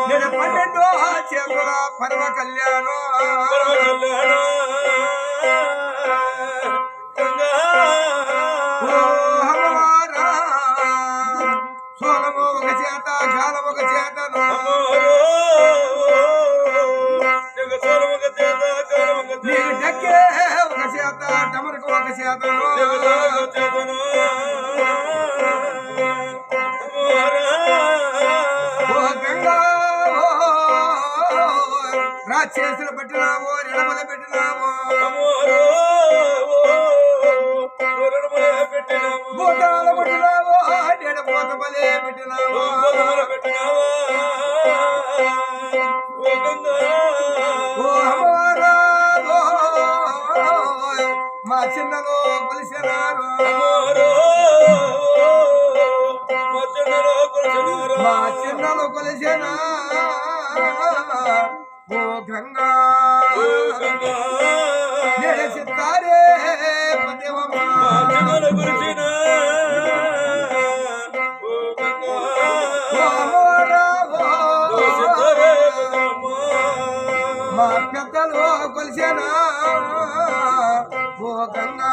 నేను 12 చేతుల పరమ కళ్యాణం సోలము ఒక చేత గాలం ఒక చేతను నీకు డక్కే ఒక చేత డమరకు ఒక చేతను రాక్షసులు పెట్టినాము ఎడమల పెట్టినాము భూతాల పెట్టినాము నేను పోతమలే పెట్టినాము మా చిన్నలో కొలిసినారు మా చిన్నలో కొలిసిన ఓ గంగా నేను చిత్తారే మా పెద్దలు కొలిసిన ఓ గంగా